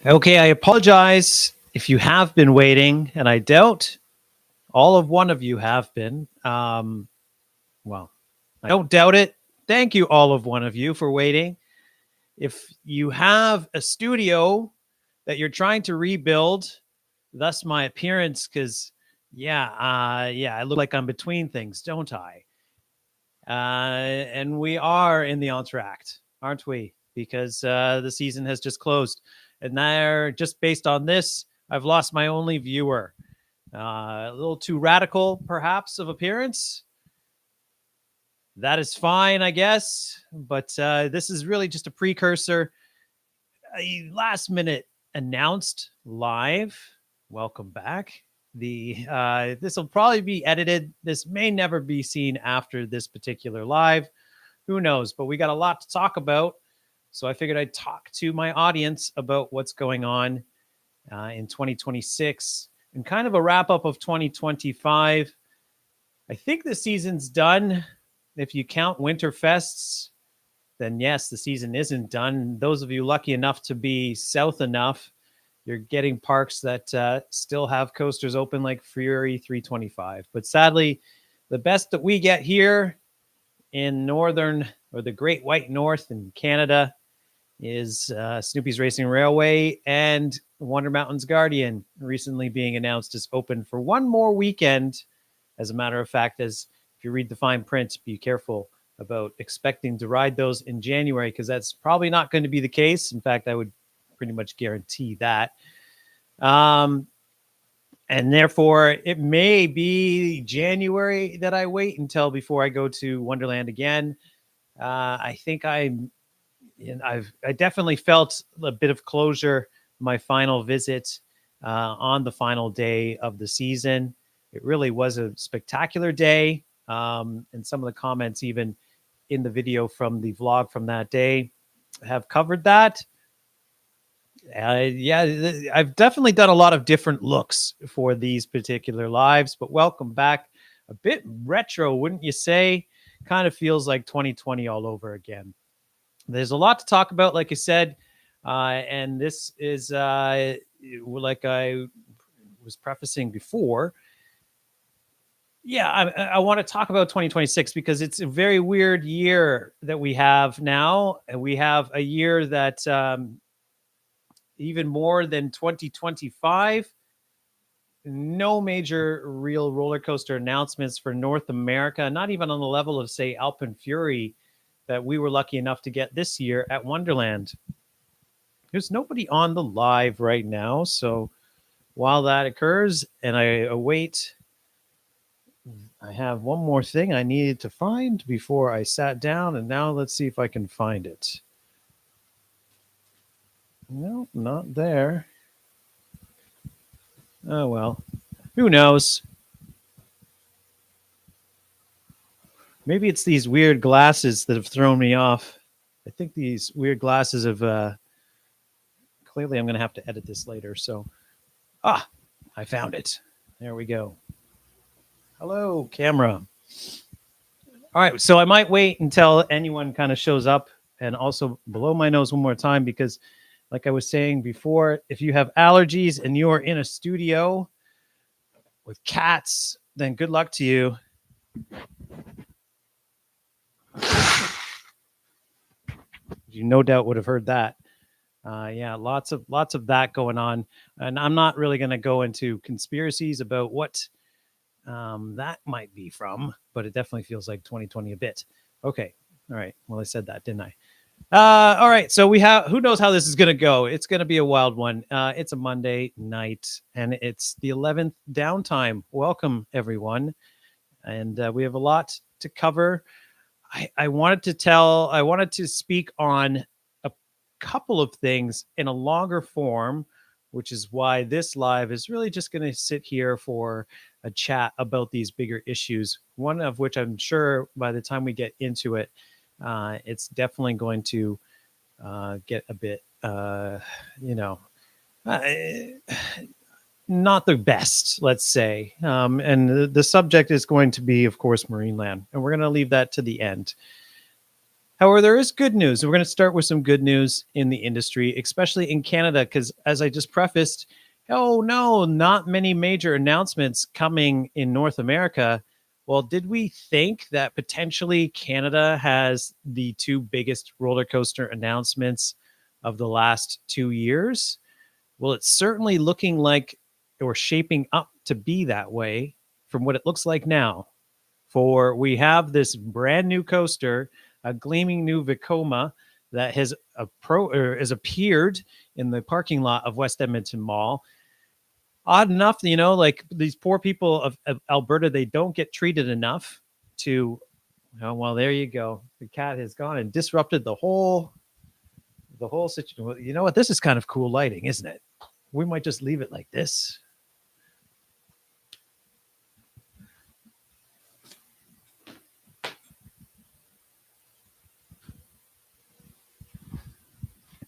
Okay, I apologize if you have been waiting, and I doubt all of one of you have been. Well, I don't doubt it. Thank you, all of one of you, for waiting. If you have a studio that you're trying to rebuild, thus my appearance, because I look like I'm between things, don't I? And we are in the entr'acte, aren't we? Because the season has just closed. And there, just based on this, I've lost my only viewer. A little too radical, perhaps, of appearance. That is fine, I guess. But this is really just a precursor, a last minute announced live. Welcome back. This will probably be edited. This may never be seen after this particular live. Who knows? But we got a lot to talk about. So I figured I'd talk to my audience about what's going on in 2026 and kind of a wrap up of 2025. I think the season's done. If you count Winterfests, then yes, the season isn't done. Those of you lucky enough to be south enough, you're getting parks that still have coasters open like Fury 325. But sadly, the best that we get here in northern or the Great White North in Canada is Snoopy's Racing Railway and Wonder Mountain's Guardian, recently being announced as open for one more weekend. As a matter of fact, as if you read the fine print, be careful about expecting to ride those in January, because that's probably not going to be the case. In fact, I would pretty much guarantee that. And therefore, it may be January that I wait until before I go to Wonderland again. I think I definitely felt a bit of closure my final visit on the final day of the season. It really was a spectacular day. And some of the comments, even in the video from the vlog from that day, have covered that. I've definitely done a lot of different looks for these particular lives, but welcome back. A bit retro, wouldn't you say? Kind of feels like 2020 all over again. There's a lot to talk about, like I said, and this is like I was prefacing before. I want to talk about 2026 because it's a very weird year that we have now, and we have a year that even more than 2025. No major real roller coaster announcements for North America, not even on the level of, say, Alpine Fury that we were lucky enough to get this year at Wonderland. There's nobody on the live right now. So while that occurs and I await, I have one more thing I needed to find before I sat down. And now let's see if I can find it. No, not there. Oh, well, who knows? Maybe it's these weird glasses that have thrown me off. I think these weird glasses have clearly I'm going to have to edit this later. So, I found it. There we go. Hello, camera. All right. So I might wait until anyone kind of shows up, and also blow my nose one more time because, like I was saying before, if you have allergies and you are in a studio with cats, then good luck to you. You no doubt would have heard that. Lots of that going on, and I'm not really going to go into conspiracies about what that might be from, but it definitely feels like 2020 a bit. Okay, all right. Well, I said that, didn't I? All right. So we have. Who knows how this is going to go? It's going to be a wild one. It's a Monday night, and it's the 11th downtime. Welcome, everyone, and we have a lot to cover. I wanted to speak on a couple of things in a longer form, which is why this live is really just going to sit here for a chat about these bigger issues. One of which I'm sure by the time we get into it, it's definitely going to get a bit, not the best, let's say. And the subject is going to be, of course, Marineland. And we're going to leave that to the end. However, there is good news. We're going to start with some good news in the industry, especially in Canada, because as I just prefaced, oh no, not many major announcements coming in North America. Well, did we think that potentially Canada has the two biggest roller coaster announcements of the last 2 years? Well, it's certainly looking like or shaping up to be that way from what it looks like now. For we have this brand new coaster, a gleaming new Vekoma that has appeared in the parking lot of West Edmonton Mall. Odd enough, like these poor people of Alberta, they don't get treated enough to. Oh, well, there you go. The cat has gone and disrupted the whole situation. Well, you know what? This is kind of cool lighting, isn't it? We might just leave it like this.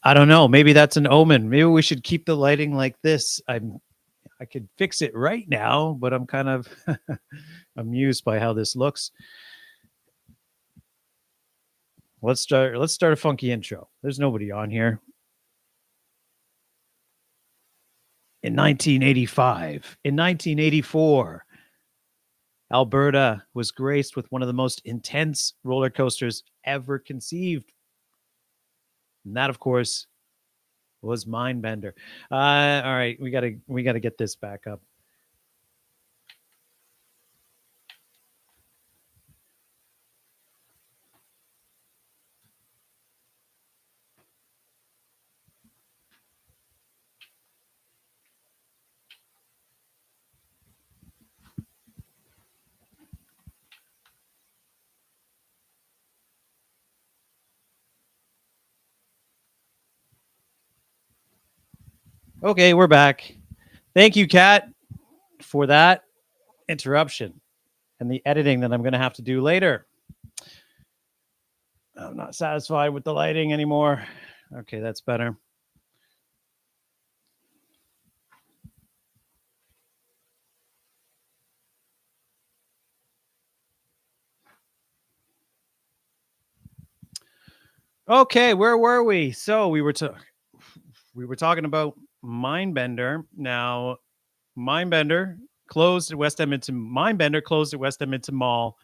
I don't know. Maybe that's an omen. Maybe we should keep the lighting like this. I could fix it right now, but I'm kind of amused by how this looks. Let's start a funky intro. There's nobody on here. In 1985, in 1984, Alberta was graced with one of the most intense roller coasters ever conceived. And that, of course, was Mindbender. All right, we gotta get this back up. Okay, we're back. Thank you, Kat, for that interruption and the editing that I'm going to have to do later. I'm not satisfied with the lighting anymore. Okay, that's better. Okay, where were we? So we were talking about Mindbender. Now, Mindbender closed at West Edmonton. Mindbender closed at West Edmonton Mall.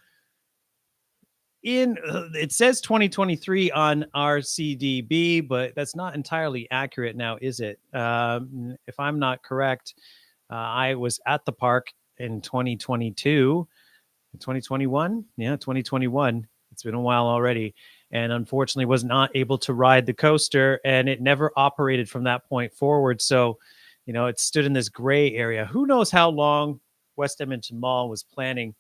It says 2023 on RCDB, but that's not entirely accurate now, is it? If I'm not correct, I was at the park in 2022, 2021. Yeah, 2021. It's been a while already, and unfortunately was not able to ride the coaster, and it never operated from that point forward. So, it stood in this gray area. Who knows how long West Edmonton Mall was planning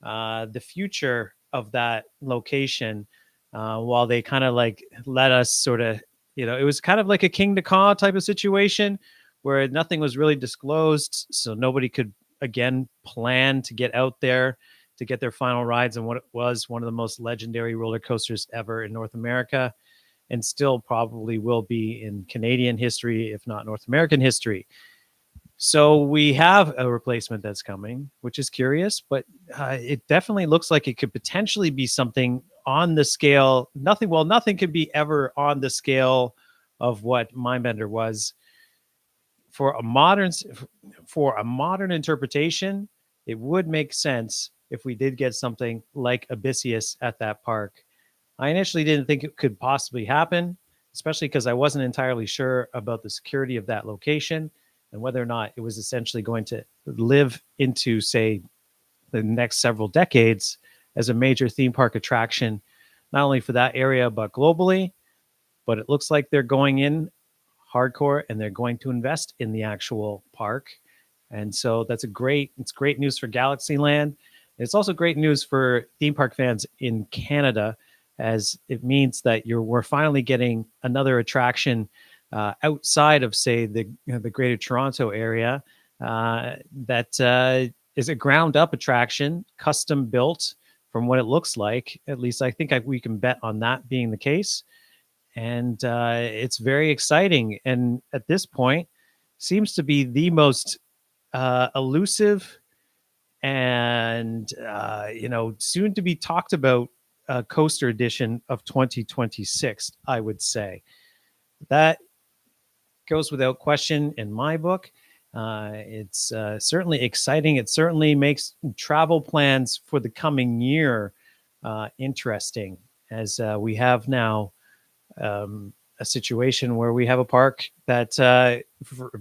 the future of that location, while they kind of like let us sort of, it was kind of like a King to Caw type of situation where nothing was really disclosed. So nobody could, again, plan to get out there to get their final rides on what it was one of the most legendary roller coasters ever in North America, and still probably will be in Canadian history, if not North American history. So we have a replacement that's coming, which is curious, but it definitely looks like it could potentially be something on the scale. Nothing could be ever on the scale of what Mindbender was. For a modern interpretation, it would make sense if we did get something like Abyssius at that park. I initially didn't think it could possibly happen, especially because I wasn't entirely sure about the security of that location and whether or not it was essentially going to live into, say, the next several decades as a major theme park attraction, not only for that area, but globally. But it looks like they're going in hardcore and they're going to invest in the actual park. And so it's great news for Galaxyland. It's also great news for theme park fans in Canada, as it means that we're finally getting another attraction outside of, say, the Greater Toronto area that is a ground up attraction, custom built from what it looks like. At least I think we can bet on that being the case. And it's very exciting. And at this point, seems to be the most elusive and soon to be talked about coaster edition of 2026, I would say. That goes without question in my book. It's certainly exciting. It certainly makes travel plans for the coming year interesting, as we have now a situation where we have a park that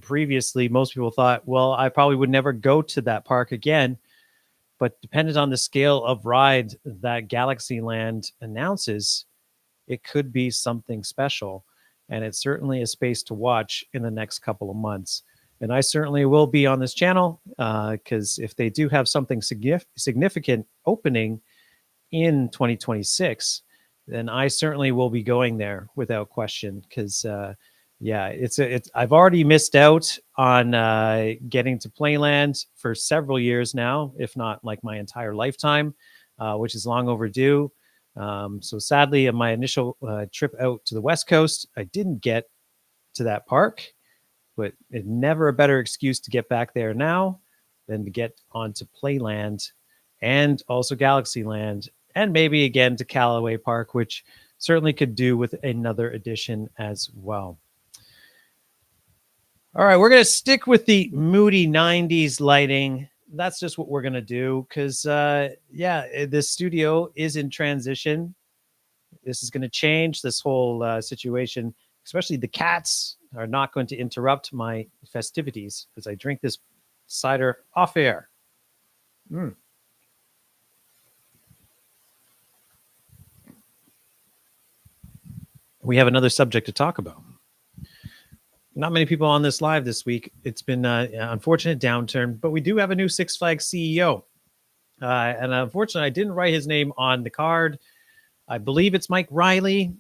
previously most people thought, well, I probably would never go to that park again. But dependent on the scale of ride that Galaxyland announces, it could be something special. And it's certainly a space to watch in the next couple of months. And I certainly will be on this channel because if they do have something significant opening in 2026, then I certainly will be going there without question. Because yeah, it's I've already missed out on getting to Playland for several years now, if not like my entire lifetime, which is long overdue. So sadly, on my initial trip out to the West Coast, I didn't get to that park, but it's never a better excuse to get back there now than to get onto Playland and also Galaxyland, and maybe again to Callaway Park, which certainly could do with another edition as well. All right, we're going to stick with the moody 90s lighting. That's just what we're going to do because, yeah, this studio is in transition. This is going to change this whole situation, especially the cats are not going to interrupt my festivities as I drink this cider off air. We have another subject to talk about. Not many people on this live this week. It's been an unfortunate downturn, but we do have a new Six Flags CEO. And unfortunately, I didn't write his name on the card. I believe it's Mike Riley.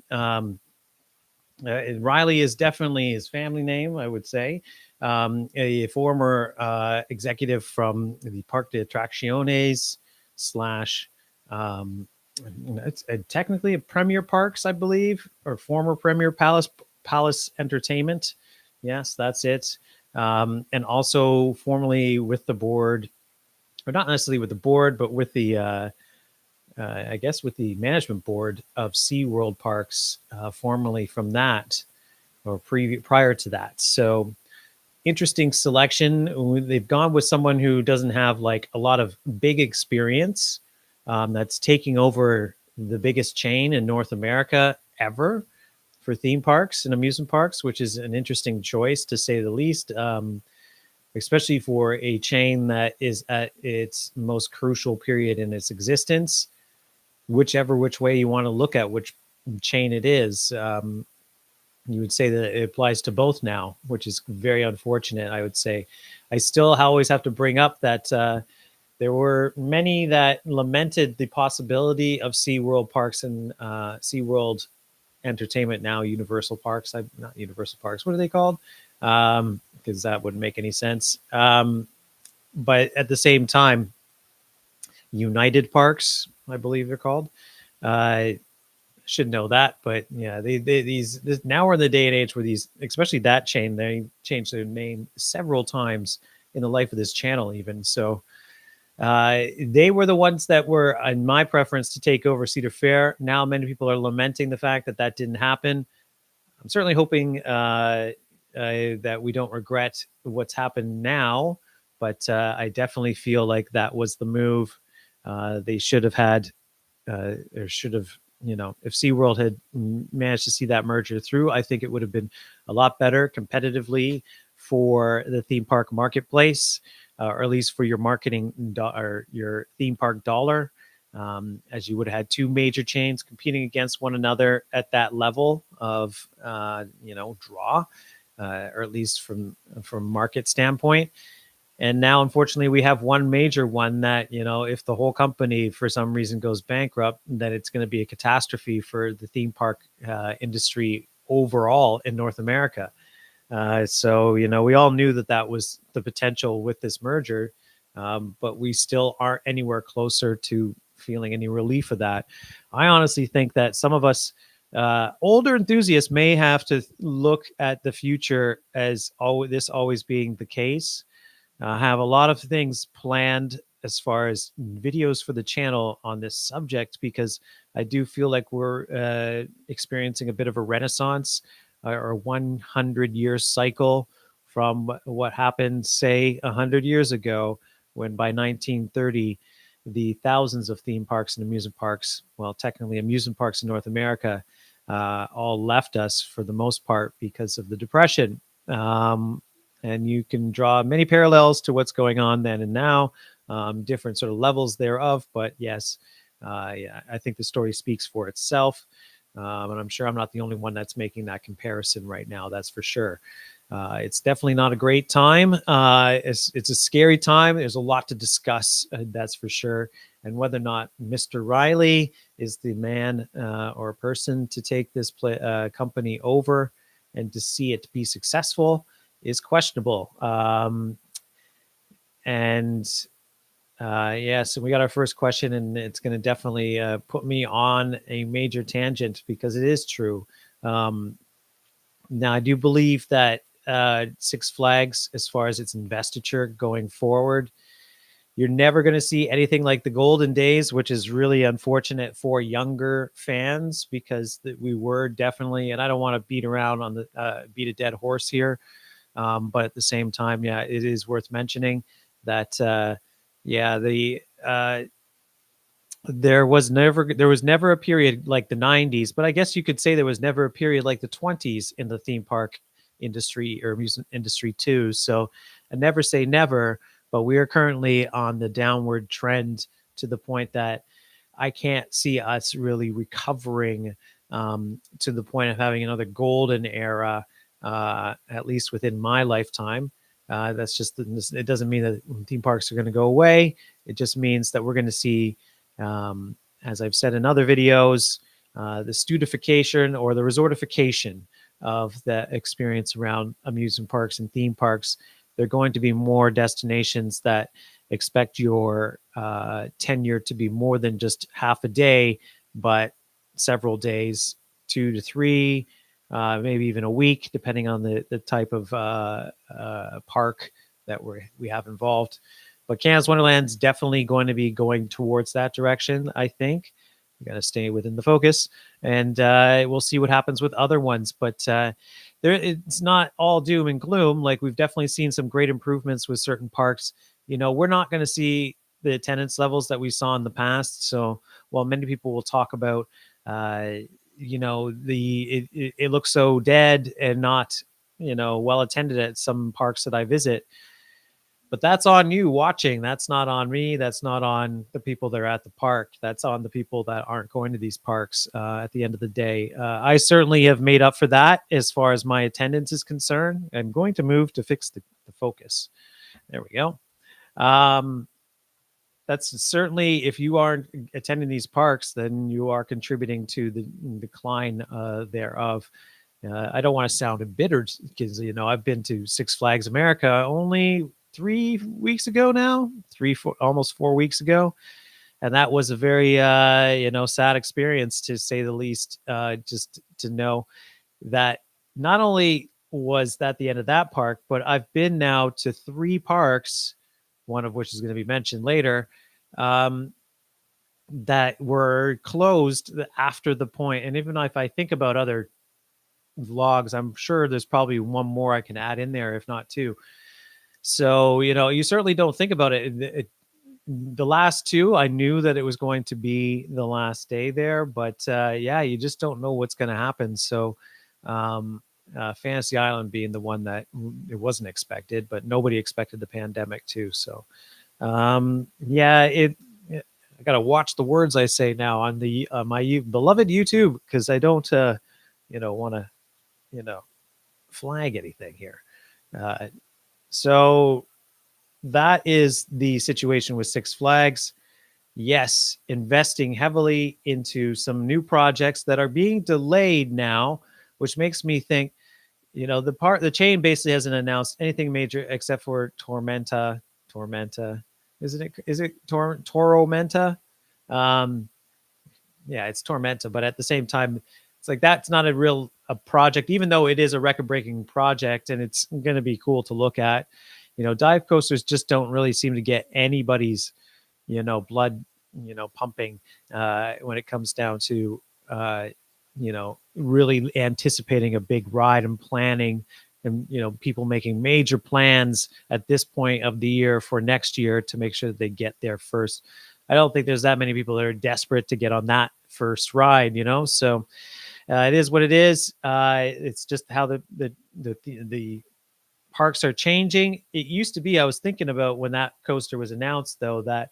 Riley is definitely his family name, I would say. A former executive from the Parc d'Attracciones slash, it's technically a Premier Parks, I believe, or former Premier Palace Entertainment. Yes, that's it. And also formerly with the board, or not necessarily with the board, but with the I guess with the management board of SeaWorld Parks, formerly from that or prior to that. So interesting selection. They've gone with someone who doesn't have like a lot of big experience, that's taking over the biggest chain in North America ever for theme parks and amusement parks, which is an interesting choice to say the least. Especially for a chain that is at its most crucial period in its existence. Which way you want to look at which chain it is, you would say that it applies to both now, which is very unfortunate. I would say I still always have to bring up that there were many that lamented the possibility of SeaWorld Parks and SeaWorld Entertainment, now Universal Parks. Not Universal Parks. What are they called? Because that wouldn't make any sense. But at the same time, United Parks, I believe they're called. Should know that, but yeah, now we're in the day and age where these, especially that chain, they changed their name several times in the life of this channel, even. So they were the ones that were, in my preference, to take over Cedar Fair. Now many people are lamenting the fact that that didn't happen. I'm certainly hoping that we don't regret what's happened now, but I definitely feel like that was the move. They should have had, or should have, if SeaWorld had managed to see that merger through, I think it would have been a lot better competitively for the theme park marketplace, or at least for your marketing or your theme park dollar, as you would have had two major chains competing against one another at that level of, draw, or at least from market standpoint. And now, unfortunately, we have one major one that, if the whole company for some reason goes bankrupt, then it's going to be a catastrophe for the theme park industry overall in North America. So, we all knew that was the potential with this merger, but we still aren't anywhere closer to feeling any relief of that. I honestly think that some of us older enthusiasts may have to look at the future as always being the case. Have a lot of things planned as far as videos for the channel on this subject, because I do feel like we're experiencing a bit of a renaissance or 100-year cycle from what happened, say, 100 years ago, when by 1930, the thousands of theme parks and amusement parks, well, technically amusement parks in North America, all left us for the most part because of the Depression. And you can draw many parallels to what's going on then and now, different sort of levels thereof. But yes, yeah, I think the story speaks for itself. And I'm sure I'm not the only one that's making that comparison right now. That's for sure. It's definitely not a great time. It's a scary time. There's a lot to discuss, that's for sure. And whether or not Mr. Riley is the man or person to take this company over and to see it be successful is questionable. And yeah, so we got our first question, and it's going to definitely put me on a major tangent because it is true. Now, I do believe that Six Flags, as far as its investiture going forward, you're never going to see anything like the golden days, which is really unfortunate for younger fans because we were definitely, and I don't want to beat around on the beat a dead horse here, but at the same time, yeah, it is worth mentioning that yeah, there was never a period like the 90s, but I guess you could say there was never a period like the 20s in the theme park industry or amusement industry too. So I never say never, but we are currently on the downward trend to the point that I can't see us really recovering to the point of having another golden era, at least within my lifetime. That's just, it doesn't mean that theme parks are going to go away. It just means that we're going to see, as I've said in other videos, the studification or the resortification of the experience around amusement parks and theme parks. There are going to be more destinations that expect your tenure to be more than just half a day, but several days, 2 to 3, maybe even a week, depending on the type of park that we have involved. But Canada's Wonderland's definitely going to be going towards that direction, I think. We got to stay within the focus, and we'll see what happens with other ones. But it's not all doom and gloom. Like, we've definitely seen some great improvements with certain parks. You know, we're not going to see the attendance levels that we saw in the past. So while many people will talk about, you know, it looks so dead and not, you know, well attended at some parks that I visit. But that's on you watching. That's not on me. That's not on the people that are at the park. That's on the people that aren't going to these parks at the end of the day. I certainly have made up for that as far as my attendance is concerned. I'm going to move to fix the focus. There we go. That's certainly, if you aren't attending these parks, then you are contributing to the decline thereof. I don't want to sound embittered because, you know, I've been to Six Flags America only 3 weeks ago now, almost 4 weeks ago. And that was a very, you know, sad experience, to say the least, just to know that not only was that the end of that park, but I've been now to 3 parks, one of which is going to be mentioned later, that were closed after the point. And even if I think about other vlogs, I'm sure there's probably one more I can add in there, if not 2. So, you know, you certainly don't think about it. The last 2, I knew that it was going to be the last day there, but yeah, you just don't know what's going to happen. So Fantasy Island being the one that it wasn't expected, but nobody expected the pandemic too. So yeah, I got to watch the words I say now on the my beloved YouTube, because I don't you know, want to, you know, flag anything here. So that is the situation with Six Flags. Yes, investing heavily into some new projects that are being delayed now, which makes me think, you know, the chain basically hasn't announced anything major except for Tormenta. Is it Tormenta? Yeah, it's Tormenta, but at the same time, it's like that's not a project, even though it is a record-breaking project and it's going to be cool to look at. You know, dive coasters just don't really seem to get anybody's, you know, blood pumping when it comes down to really anticipating a big ride and planning, and people making major plans at this point of the year for next year to make sure that they get there first. I don't think there's that many people that are desperate to get on that first ride, so it is what it is. It's just how the parks are changing. It used to be, I was thinking about when that coaster was announced, though, that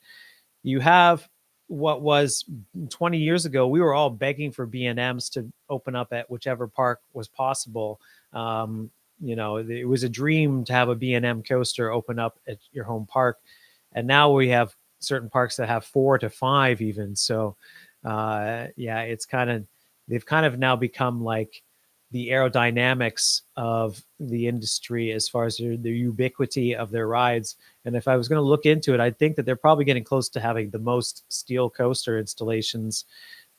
you have what was 20 years ago, we were all begging for B&Ms to open up at whichever park was possible. It was a dream to have a B&M coaster open up at your home park. And now we have certain parks that have 4 to 5 even. So, it's they've kind of now become like the aerodynamics of the industry as far as the ubiquity of their rides. And if I was going to look into it, I'd think that they're probably getting close to having the most steel coaster installations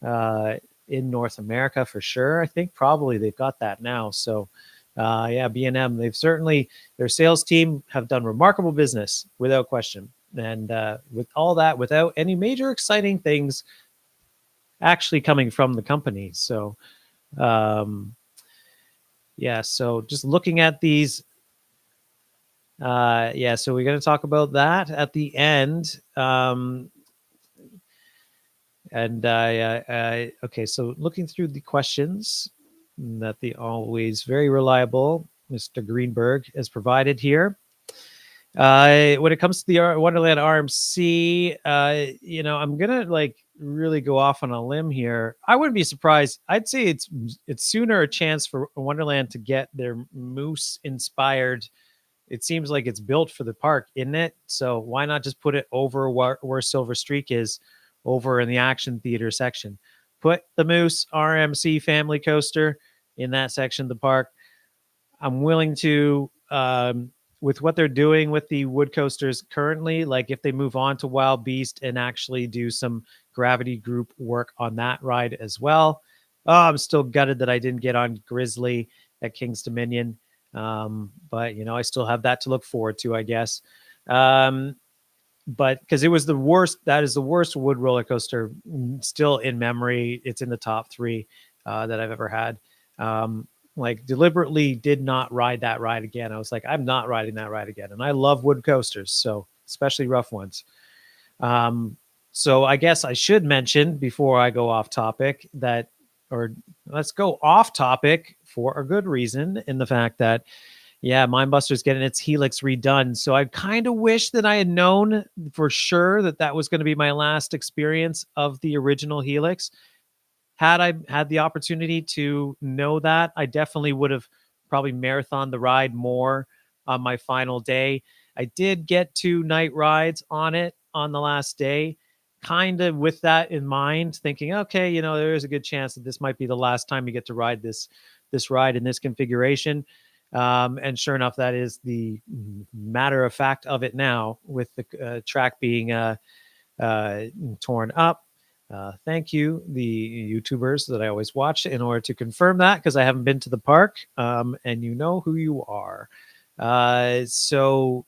in North America for sure. I think probably they've got that now. So, B&M, their sales team have done remarkable business without question. And with all that, without any major exciting things actually coming from the company. So, so just looking at these, so we're going to talk about that at the end. Okay, so looking through the questions that the always very reliable Mr. Greenberg has provided here. When it comes to the Wonderland RMC, I'm gonna really go off on a limb here. I wouldn't be surprised. I'd say it's sooner a chance for Wonderland to get their moose inspired. It seems like it's built for the park, isn't it? So why not just put it over where Silver Streak is, over in the action theater section? Put the Moose RMC family coaster in that section of the park. I'm willing to, with what they're doing with the wood coasters currently, like if they move on to Wild Beast and actually do some gravity group work on that ride as well. Oh, I'm still gutted that I didn't get on Grizzly at King's Dominion. But I still have that to look forward to, I guess. But because it was the worst, that is the worst wood roller coaster still in memory. It's in the top 3 that I've ever had. Deliberately did not ride that ride again. I was like, I'm not riding that ride again. And I love wood coasters, so especially rough ones. So I guess I should mention before I go off topic let's go off topic for a good reason, in the fact that, Mindbuster's getting its Helix redone. So I kind of wish that I had known for sure that was going to be my last experience of the original Helix. Had I had the opportunity to know that, I definitely would have probably marathoned the ride more on my final day. I did get 2 night rides on it on the last day, kind of with that in mind, thinking, okay, there is a good chance that this might be the last time you get to ride this ride in this configuration. And sure enough, that is the matter of fact of it now, with the track being torn up. Thank you, the YouTubers that I always watch, in order to confirm that, because I haven't been to the park, and you know who you are. So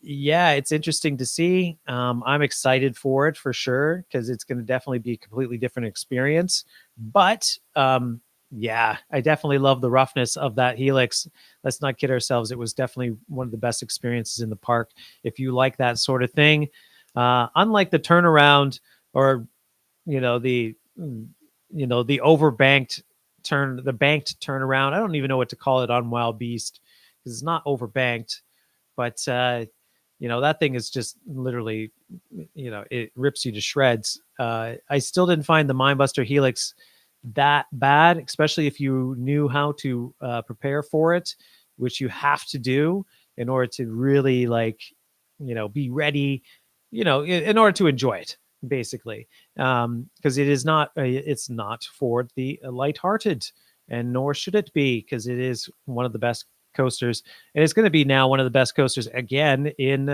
it's interesting to see. I'm excited for it for sure, because it's going to definitely be a completely different experience. But I definitely love the roughness of that Helix. Let's not kid ourselves. It was definitely one of the best experiences in the park. If you like that sort of thing, unlike the turnaround, or the overbanked the banked turnaround. I don't even know what to call it on Wild Beast, because it's not overbanked, but that thing is just literally, it rips you to shreds. I still didn't find the Mindbuster Helix that bad, especially if you knew how to prepare for it, which you have to do in order to really be ready, in order to enjoy it, basically. Because it's not for the lighthearted, and nor should it be, because it is one of the best coasters, and it's going to be now one of the best coasters again in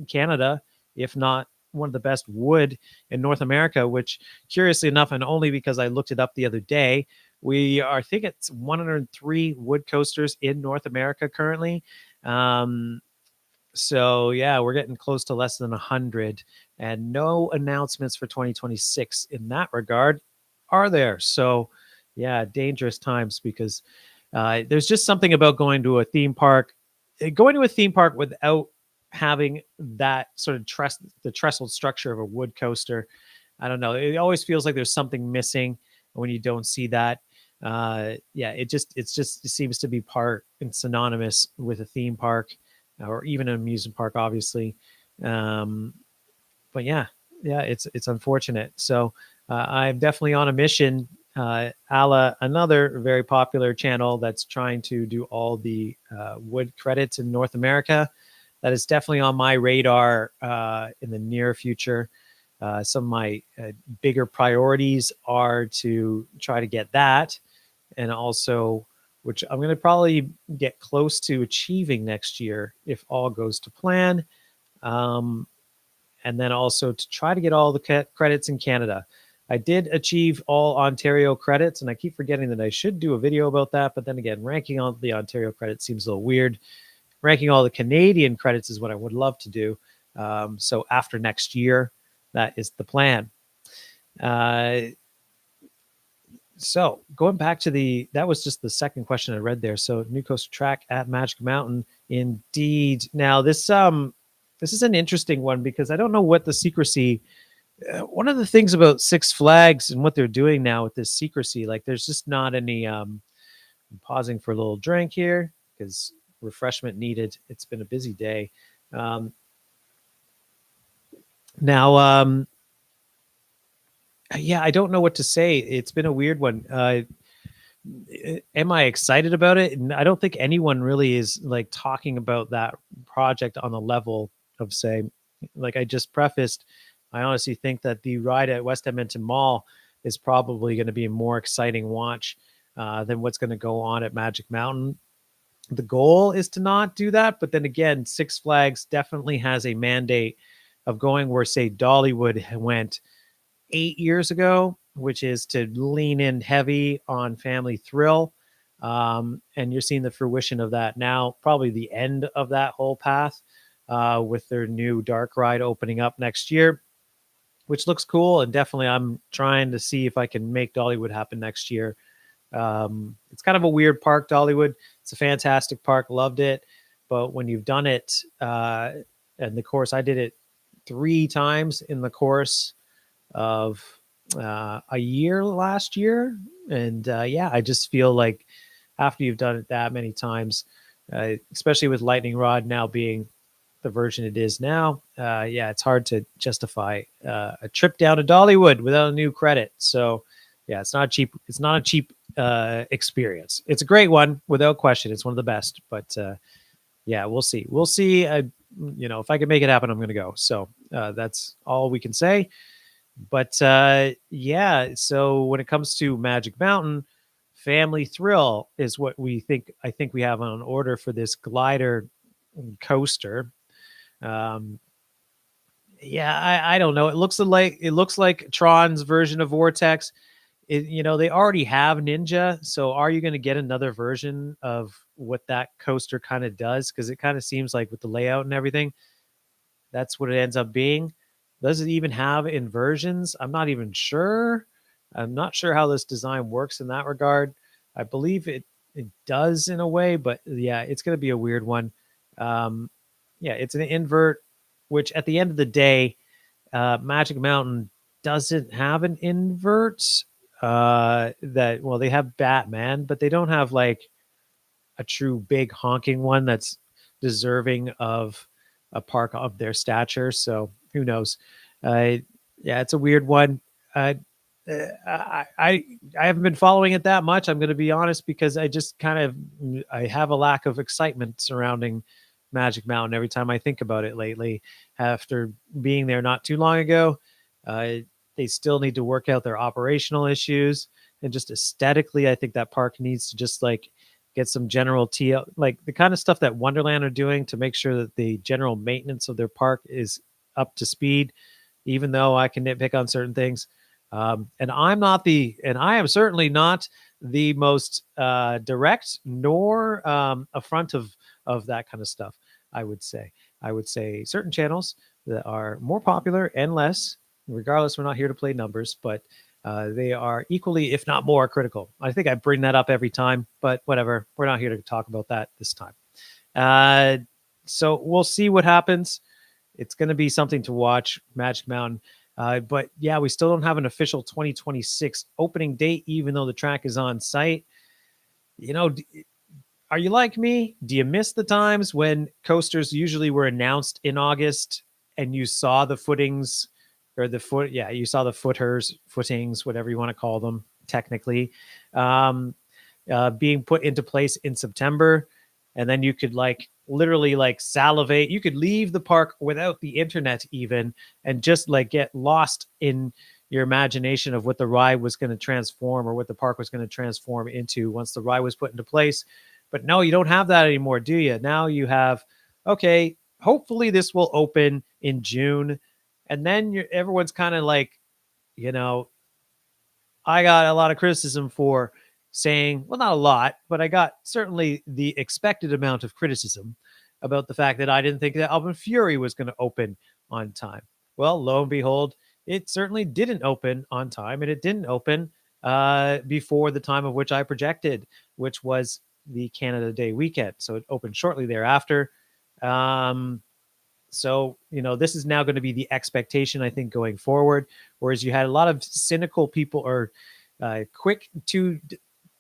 Canada, if not one of the best wood in North America, which, curiously enough, and only because I looked it up the other day, I think it's 103 wood coasters in North America currently. So yeah, we're getting close to less than 100, and no announcements for 2026 in that regard, are there? So yeah, dangerous times because there's just something about going to a theme park, going to a theme park without having that sort of the trestle structure of a wood coaster. I don't know. It always feels like there's something missing when you don't see that. Yeah, it seems to be part and synonymous with a theme park or even an amusement park, obviously. Um, but yeah, it's unfortunate. So I'm definitely on a mission, a la another very popular channel that's trying to do all the wood credits in North America. That is definitely on my radar in the near future. Some of my bigger priorities are to try to get that, and also, which I'm going to probably get close to achieving next year if all goes to plan. Um, and then also to try to get all the credits in Canada. I did achieve all Ontario credits, and I keep forgetting that I should do a video about that. But then again, ranking all the Ontario credits seems a little weird. Ranking all the Canadian credits is what I would love to do. So after next year, that is the plan. Uh, so going back to that was just the second question I read there. So new coaster track at Magic Mountain, indeed. Now this is an interesting one because I don't know what the secrecy. One of the things about Six Flags and what they're doing now with this secrecy, like there's just not any. I'm pausing for a little drink here because refreshment needed. It's been a busy day. Um, now, yeah, I don't know what to say. It's been a weird one. Am I excited about it? And I don't think anyone really is like talking about that project on the level of say, like I just prefaced, I honestly think that the ride at West Edmonton Mall is probably going to be a more exciting watch than what's going to go on at Magic Mountain. The goal is to not do that, but then again, Six Flags definitely has a mandate of going where, say, Dollywood went 8 years ago, which is to lean in heavy on family thrill. And you're seeing the fruition of that now, probably the end of that whole path with their new dark ride opening up next year, which looks cool. And definitely, I'm trying to see if I can make Dollywood happen next year. It's kind of a weird park, Dollywood. It's a fantastic park, loved it. But when you've done it, and the course, I did it 3 times in the course of a year last year. And yeah, I just feel like after you've done it that many times, especially with Lightning Rod now being the version it is now, yeah, it's hard to justify a trip down to Dollywood without a new credit. So yeah, it's not cheap. It's not a cheap experience. It's a great one without question. It's one of the best. But yeah, we'll see. We'll see. If I can make it happen, I'm going to go. So that's all we can say. But yeah, so when it comes to Magic Mountain, Family Thrill is what I think we have on order for this glider coaster. Um, yeah, I don't know. It looks like Tron's version of Vortex. They already have Ninja, so are you going to get another version of what that coaster kind of does? Because it kind of seems like with the layout and everything, that's what it ends up being. Does it even have inversions? I'm not even sure. I'm not sure how this design works in that regard. I believe it does in a way, but yeah, it's going to be a weird one. Um, yeah, it's an invert, which at the end of the day, Magic Mountain doesn't have an invert. They have Batman, but they don't have like a true big honking one that's deserving of a park of their stature. So who knows? Uh, yeah, it's a weird one. I haven't been following it that much. I'm going to be honest because I just I have a lack of excitement surrounding Magic Mountain every time I think about it lately. After being there not too long ago, uh, they still need to work out their operational issues and just aesthetically, I think that park needs to just like get some general TL, like the kind of stuff that Wonderland are doing to make sure that the general maintenance of their park is up to speed, even though I can nitpick on certain things. And I am certainly not the most direct nor affront of that kind of stuff, I would say. I would say certain channels that are more popular and less. Regardless, we're not here to play numbers, but they are equally, if not more, critical. I think I bring that up every time, but whatever. We're not here to talk about that this time. So we'll see what happens. It's going to be something to watch, Magic Mountain. But yeah, we still don't have an official 2026 opening date, even though the track is on site. You know, are you like me? Do you miss the times when coasters usually were announced in August and you saw the footings or you saw the footings, whatever you want to call them technically, um, being put into place in September. And then you could like literally like salivate. You could leave the park without the internet even and just like get lost in your imagination of what the ride was going to transform or what the park was going to transform into once the ride was put into place. But no, you don't have that anymore, do you? Now you have, okay, hopefully this will open in June. And then everyone's kind of like, you know, I got a lot of criticism for saying, well, not a lot, but I got certainly the expected amount of criticism about the fact that I didn't think that Alvin Fury was going to open on time. Well, lo and behold, it certainly didn't open on time, and it didn't open before the time of which I projected, which was the Canada Day weekend. So it opened shortly thereafter. So, this is now going to be the expectation, I think, going forward. Whereas you had a lot of cynical people or quick to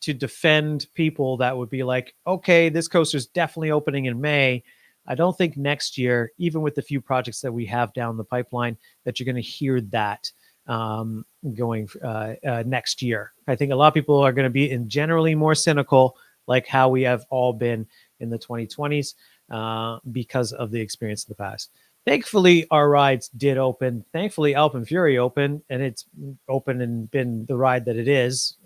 defend people that would be like, okay, this coaster is definitely opening in May. I don't think next year, even with the few projects that we have down the pipeline, that you're going to hear that going next year. I think a lot of people are going to be generally more cynical, like how we have all been in the 2020s. Because of the experience in the past. Thankfully, our rides did open. Thankfully, Alpine Fury opened, and it's open and been the ride that it is.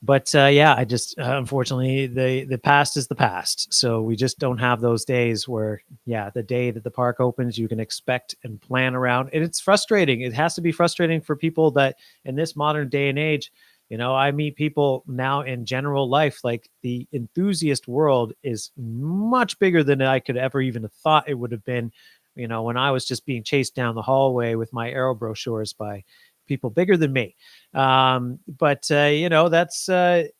But I just unfortunately the past is the past. So we just don't have those days where the day that the park opens, you can expect and plan around. And it's frustrating. It has to be frustrating for people that in this modern day and age. I meet people now in general life, like the enthusiast world is much bigger than I could ever even have thought it would have been, when I was just being chased down the hallway with my aero brochures by people bigger than me. But that's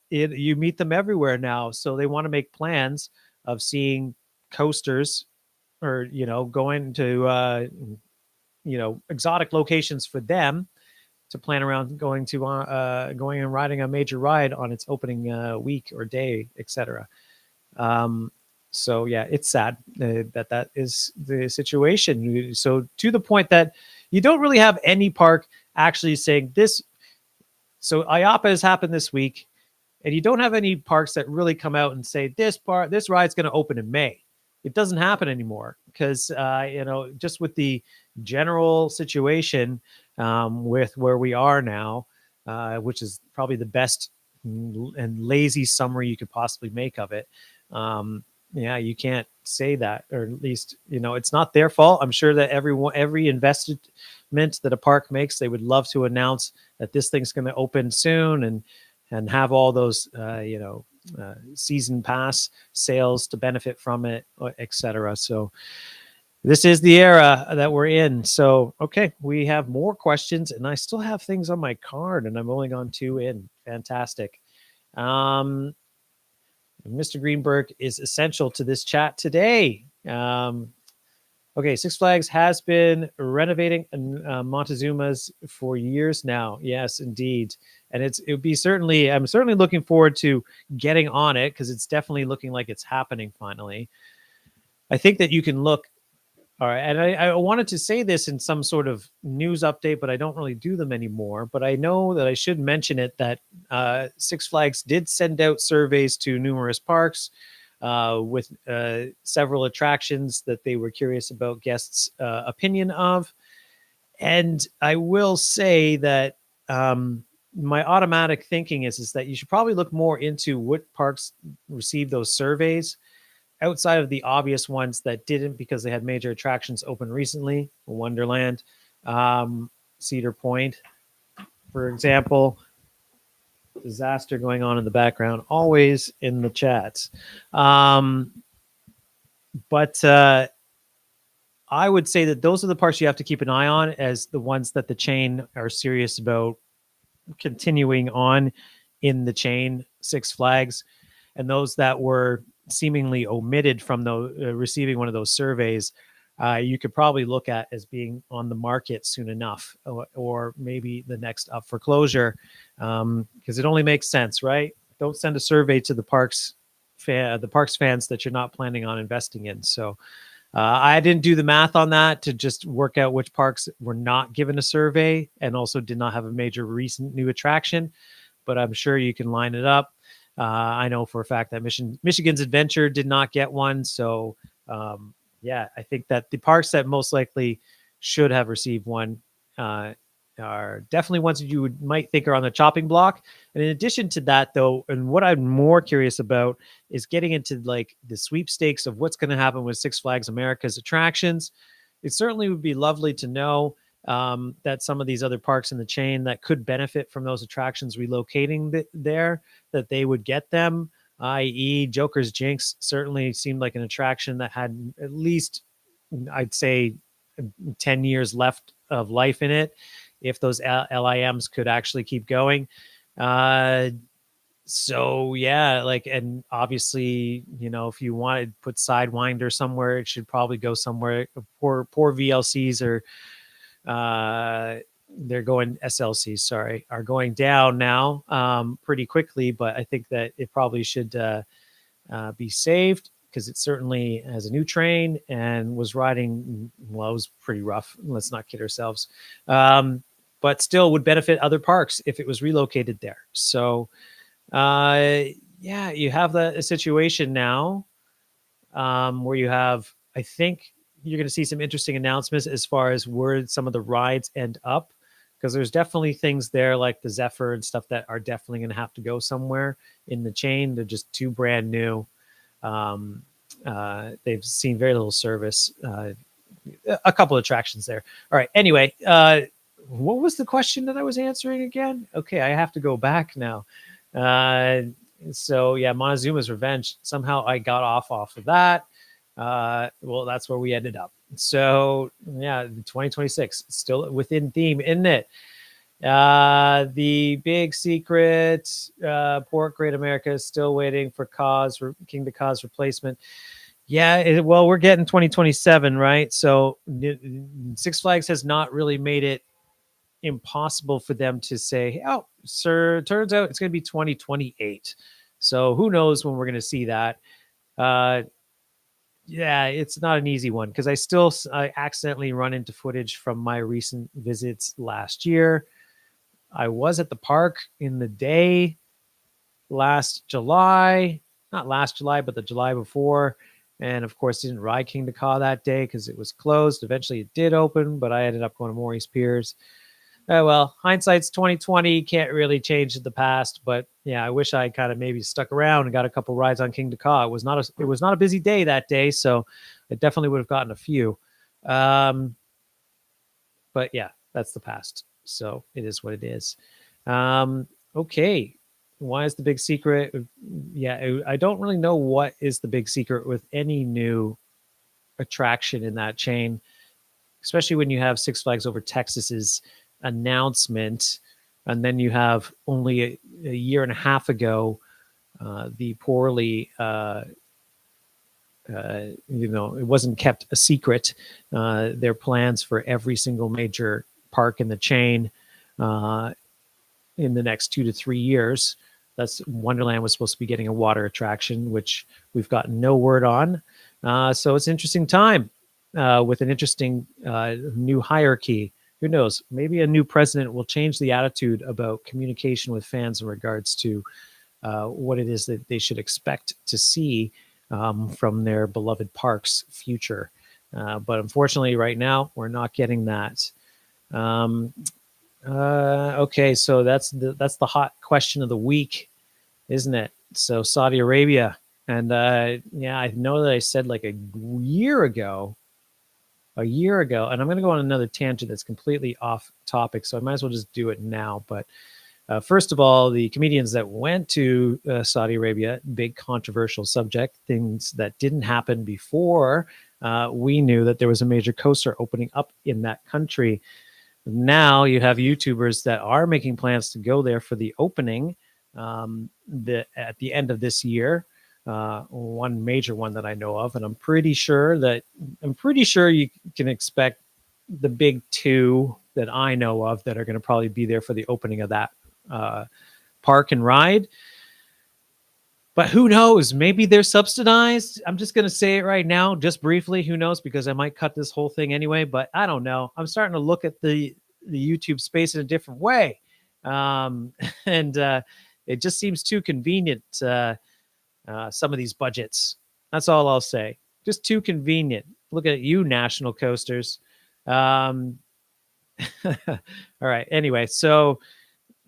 you meet them everywhere now. So they want to make plans of seeing coasters or, going to, exotic locations for them to plan around going and riding a major ride on its opening week or day, etc. So it's sad that is the situation. So to the point that you don't really have any park actually saying this. So IAPA has happened this week, and you don't have any parks that really come out and say this ride's going to open in May. It doesn't happen anymore because just with the general situation with where we are now, which is probably the best and lazy summary you could possibly make of it. You can't say that, or at least it's not their fault. I'm sure that every investment that a park makes, they would love to announce that this thing's going to open soon and have all those season pass sales to benefit from it, etc. So this is the era that we're in. So, okay, we have more questions, and I still have things on my card, and I'm only gone 2 in. Fantastic. Mr. Greenberg is essential to this chat today. Okay, Six Flags has been renovating Montezuma's for years now. Yes, indeed. And I'm certainly looking forward to getting on it because it's definitely looking like it's happening finally. I think that you can look. All right. And I wanted to say this in some sort of news update, but I don't really do them anymore. But I know that I should mention it that Six Flags did send out surveys to numerous parks with several attractions that they were curious about guests' opinion of. And I will say that my automatic thinking is that you should probably look more into what parks receive those surveys outside of the obvious ones that didn't because they had major attractions open recently. Wonderland, Cedar Point, for example. Disaster going on in the background, always in the chats. But I would say that those are the parks you have to keep an eye on as the ones that the chain are serious about continuing on in the chain, Six Flags, and those that were seemingly omitted from the receiving one of those surveys. You could probably look at as being on the market soon enough, or maybe the next up for closure, because it only makes sense, right? Don't send a survey to the parks fans that you're not planning on investing in. So I didn't do the math on that to just work out which parks were not given a survey and also did not have a major recent new attraction, but I'm sure you can line it up. I know for a fact that Michigan's Adventure did not get one. So, yeah, I think that the parks that most likely should have received one uh, are definitely ones that might think are on the chopping block. And in addition to that, though, and what I'm more curious about is getting into like the sweepstakes of what's going to happen with Six Flags America's attractions. It certainly would be lovely to know that some of these other parks in the chain that could benefit from those attractions relocating there, that they would get them, i.e., Joker's Jinx certainly seemed like an attraction that had at least, I'd say, 10 years left of life in it if those LIMs could actually keep going. So yeah, like, and obviously, if you want to put Sidewinder somewhere, it should probably go somewhere. Poor VLCs are they're going SLCs, sorry, are going down now pretty quickly, but I think that it probably should be saved because it certainly has a new train and was riding, well, it was pretty rough. Let's not kid ourselves. But still would benefit other parks if it was relocated there. So, yeah, you have a situation now where you have, I think you're going to see some interesting announcements as far as where some of the rides end up, because there's definitely things there like the Zephyr and stuff that are definitely going to have to go somewhere in the chain. They're just too brand new. They've seen very little service. A couple of attractions there. All right. Anyway, what was the question that I was answering again? Okay, I have to go back now. So yeah, Montezuma's Revenge. Somehow I got off of that. Well, that's where we ended up. So yeah, 2026 still within theme, isn't it? The big secret, Port Great America is still waiting for King the Cause replacement. Yeah, well, we're getting 2027, right? So Six Flags has not really made it impossible for them to say, oh, sir, turns out it's going to be 2028. So who knows when we're going to see that. Yeah, it's not an easy one because I accidentally run into footage from my recent visits last year. I was at the park in the day last July, not last July, but the July before. And of course, didn't ride King the Caw that day because it was closed. Eventually, it did open, but I ended up going to Maurice Piers. Well, hindsight's 2020. Can't really change the past, but yeah, I wish I kind of maybe stuck around and got a couple rides on King Caw. It was not a busy day that day, so I definitely would have gotten a few. But yeah, that's the past. So it is what it is. Okay. Why is the big secret? Yeah, I don't really know what is the big secret with any new attraction in that chain, especially when you have Six Flags Over Texas's announcement, and then you have only a year and a half ago the poorly it wasn't kept a secret. Their plans for every single major park in the chain in the next 2 to 3 years. That's Wonderland was supposed to be getting a water attraction, which we've gotten no word on. So it's an interesting time with an interesting new hierarchy. Who knows? Maybe a new president will change the attitude about communication with fans in regards to what it is that they should expect to see from their beloved park's future. But unfortunately, right now, we're not getting that. Okay, so that's the hot question of the week, isn't it? So Saudi Arabia, and yeah, I know that I said like a year ago, and I'm going to go on another tangent that's completely off topic, so I might as well just do it now. But First of all, the comedians that went to Saudi Arabia, big controversial subject, things that didn't happen before we knew that there was a major coaster opening up in that country. Now you have YouTubers that are making plans to go there for the opening at the end of this year. One major one that I know of, and I'm pretty sure you can expect the big two that I know of that are going to probably be there for the opening of that park and ride. But who knows? Maybe they're subsidized. I'm just going to say it right now, just briefly. Who knows? Because I might cut this whole thing anyway. But I don't know. I'm starting to look at the YouTube space in a different way, and it just seems too convenient. Some of these budgets. That's all I'll say. Just too convenient. Look at you, national coasters. All right. Anyway, so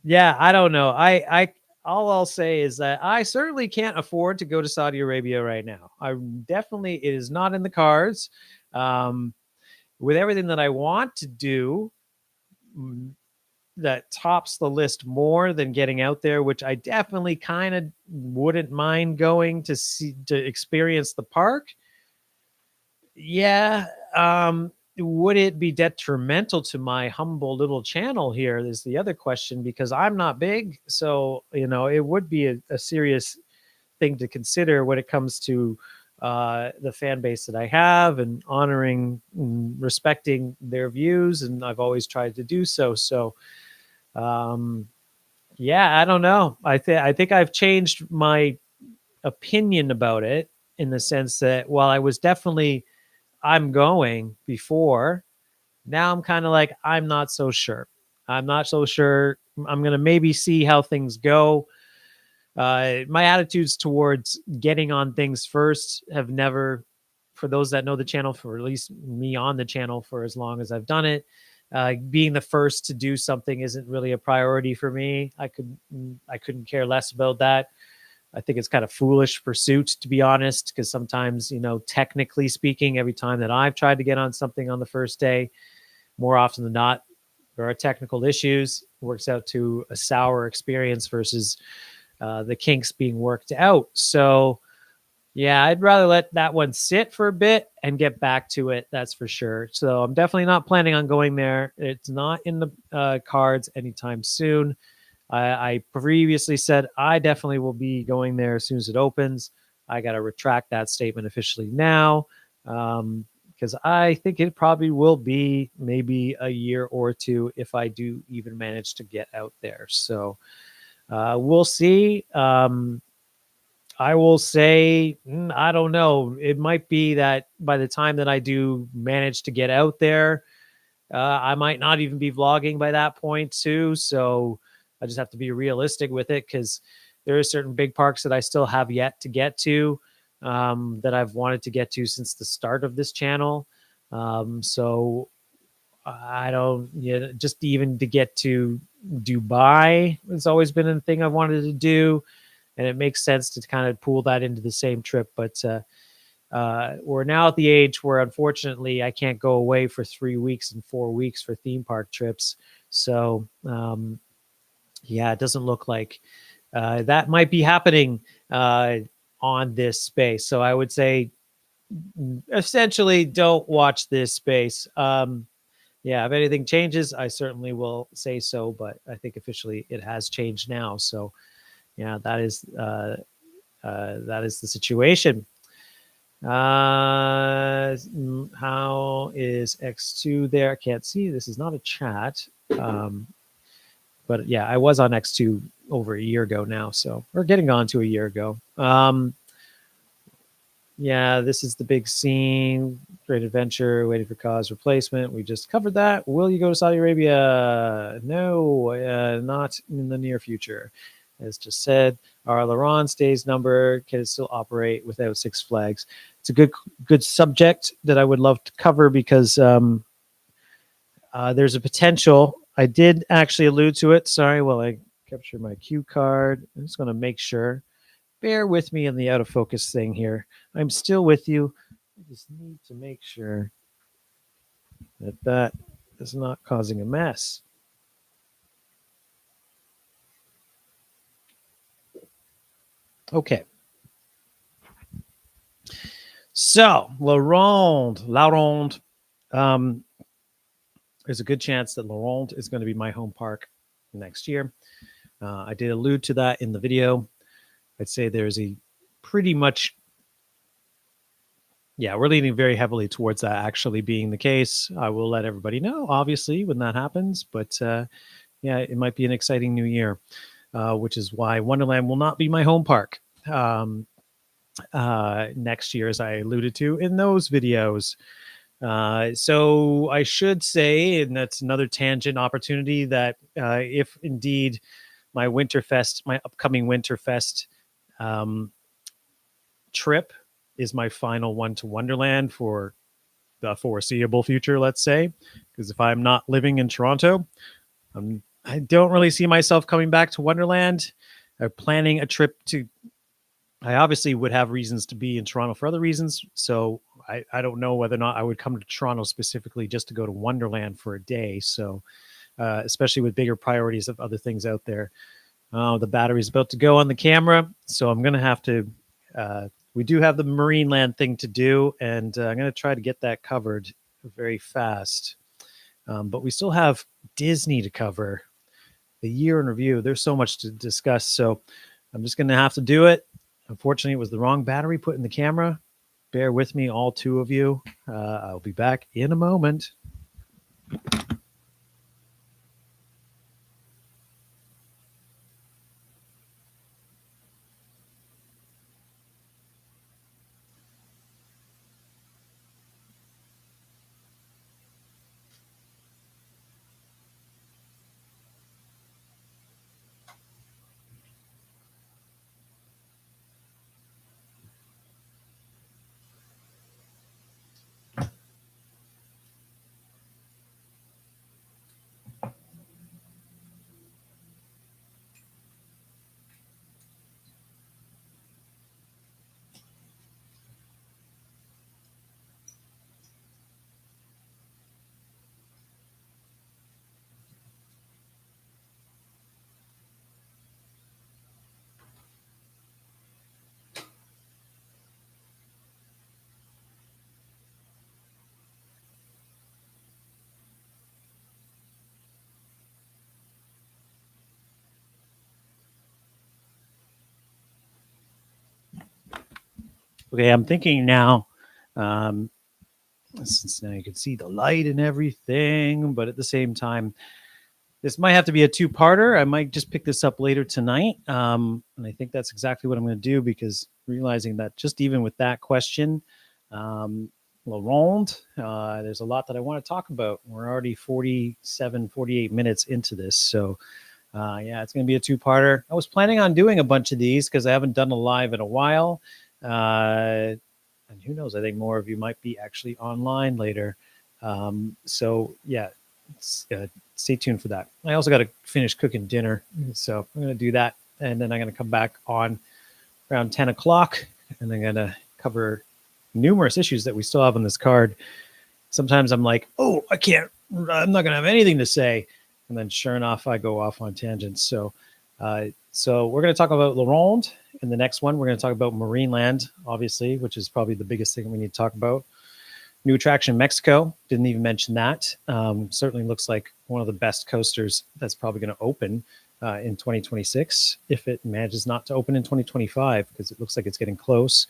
yeah, I don't know. I all I'll say is that I certainly can't afford to go to Saudi Arabia right now. It is not in the cards. With everything that I want to do, that tops the list more than getting out there, which I definitely kind of wouldn't mind going to experience the park. Yeah. Would it be detrimental to my humble little channel here is the other question, because I'm not big. So, it would be a serious thing to consider when it comes to the fan base that I have, and honoring and respecting their views. And I've always tried to do so. So, yeah, I don't know. I think I've changed my opinion about it, in the sense that while I was definitely I'm going before, now I'm kind of like, I'm not so sure. I'm not so sure. I'm going to maybe see how things go. My attitudes towards getting on things first have never, for those that know the channel, for at least me on the channel for as long as I've done it, being the first to do something isn't really a priority for me. I couldn't care less about that. I think it's kind of foolish pursuit, to be honest, because sometimes, technically speaking, every time that I've tried to get on something on the first day, more often than not, there are technical issues. It works out to a sour experience versus the kinks being worked out. So, yeah, I'd rather let that one sit for a bit and get back to it. That's for sure. So I'm definitely not planning on going there. It's not in the cards anytime soon. I previously said I definitely will be going there as soon as it opens. I got to retract that statement officially now, because I think it probably will be maybe a year or two if I do even manage to get out there. So we'll see. I will say, I don't know. It might be that by the time that I do manage to get out there, I might not even be vlogging by that point too. So I just have to be realistic with it, because there are certain big parks that I still have yet to get to, that I've wanted to get to since the start of this channel. So I don't, just even to get to Dubai, it's always been a thing I've wanted to do. And it makes sense to kind of pool that into the same trip. But we're now at the age where, unfortunately, I can't go away for 3 weeks and 4 weeks for theme park trips. So, yeah, it doesn't look like that might be happening on this space. So I would say, essentially, don't watch this space. Yeah, if anything changes, I certainly will say so. But I think officially it has changed now. So, yeah, that is the situation. How is X2 there? I can't see. This is not a chat. But yeah, I was on X2 over a year ago now. So we're getting on to a year ago. Yeah, this is the big scene. Great adventure, waiting for cause replacement. We just covered that. Will you go to Saudi Arabia? No, not in the near future. As just said, our Laurent stays number can it still operate without Six Flags? It's a good subject that I would love to cover, because there's a potential. I did actually allude to it. Sorry, while I capture my cue card. I'm just going to make sure. Bear with me in the out of focus thing here. I'm still with you. I just need to make sure that is not causing a mess. Okay. So, La Ronde. There's a good chance that La Ronde is going to be my home park next year. I did allude to that in the video. I'd say there's a pretty much, yeah, we're leaning very heavily towards that actually being the case. I will let everybody know, obviously, when that happens. But yeah, it might be an exciting new year, which is why Wonderland will not be my home park next year, as I alluded to in those videos. So I should say, and that's another tangent opportunity, that if indeed my upcoming Winterfest trip is my final one to Wonderland for the foreseeable future, let's say, because if I'm not living in Toronto, I don't really see myself coming back to Wonderland. Planning a trip to, I obviously would have reasons to be in Toronto for other reasons. So I don't know whether or not I would come to Toronto specifically just to go to Wonderland for a day. So especially with bigger priorities of other things out there. The battery's about to go on the camera, so I'm going to have to. We do have the Marineland thing to do, and I'm going to try to get that covered very fast. But we still have Disney to cover, the year in review. There's so much to discuss, so I'm just going to have to do it. Unfortunately, it was the wrong battery put in the camera. Bear with me, all two of you. I'll be back in a moment. Okay, I'm thinking now. Since now you can see the light and everything, but at the same time, this might have to be a two-parter. I might just pick this up later tonight, and I think that's exactly what I'm going to do, because realizing that just even with that question, La Ronde, there's a lot that I want to talk about. We're already 48 minutes into this, so yeah, it's going to be a two-parter. I was planning on doing a bunch of these because I haven't done a live in a while. And who knows, I think more of you might be actually online later. So yeah, stay tuned for that. I also got to finish cooking dinner, so I'm going to do that, and then I'm going to come back on around 10 o'clock, and I'm going to cover numerous issues that we still have on this card. Sometimes I'm like, oh, I'm not going to have anything to say, and then sure enough, I go off on tangents. So we're going to talk about La Ronde. In the next one, we're going to talk about Marineland, obviously, which is probably the biggest thing we need to talk about. New attraction, Mexico. Didn't even mention that. Certainly looks like one of the best coasters that's probably going to open in 2026, if it manages not to open in 2025, because it looks like it's getting close.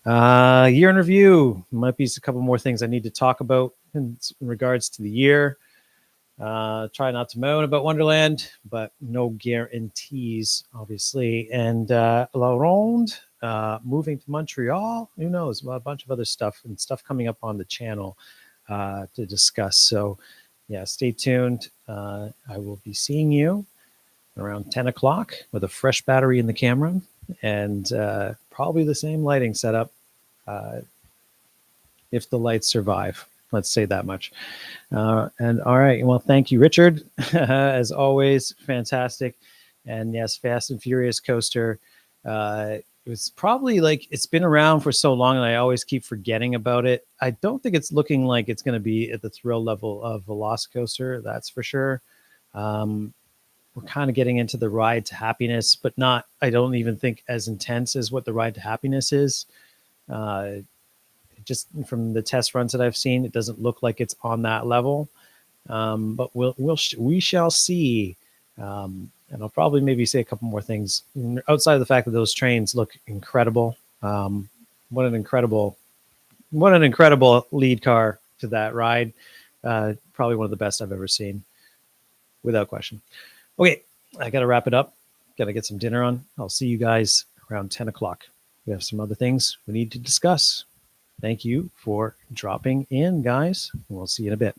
Year in review. Might be a couple more things I need to talk about in regards to the year. Try not to moan about Wonderland, but no guarantees, obviously. And La Ronde, moving to Montreal, who knows? Well, a bunch of other stuff and stuff coming up on the channel to discuss. So, yeah, stay tuned. I will be seeing you around 10 o'clock with a fresh battery in the camera and probably the same lighting setup if the lights survive. Let's say that much. And all right. Well, thank you, Richard. As always, fantastic. And yes, Fast and Furious coaster. It was probably like, it's been around for so long and I always keep forgetting about it. I don't think it's looking like it's going to be at the thrill level of Velocicoaster. That's for sure. we're kind of getting into the ride to happiness, but not, I don't even think as intense as what the ride to happiness is. Just from the test runs that I've seen, it doesn't look like it's on that level. But we shall see. And I'll probably maybe say a couple more things outside of the fact that those trains look incredible. What an incredible lead car to that ride. Probably one of the best I've ever seen, without question. Okay, I got to wrap it up. Got to get some dinner on. I'll see you guys around 10 o'clock. We have some other things we need to discuss. Thank you for dropping in, guys. We'll see you in a bit.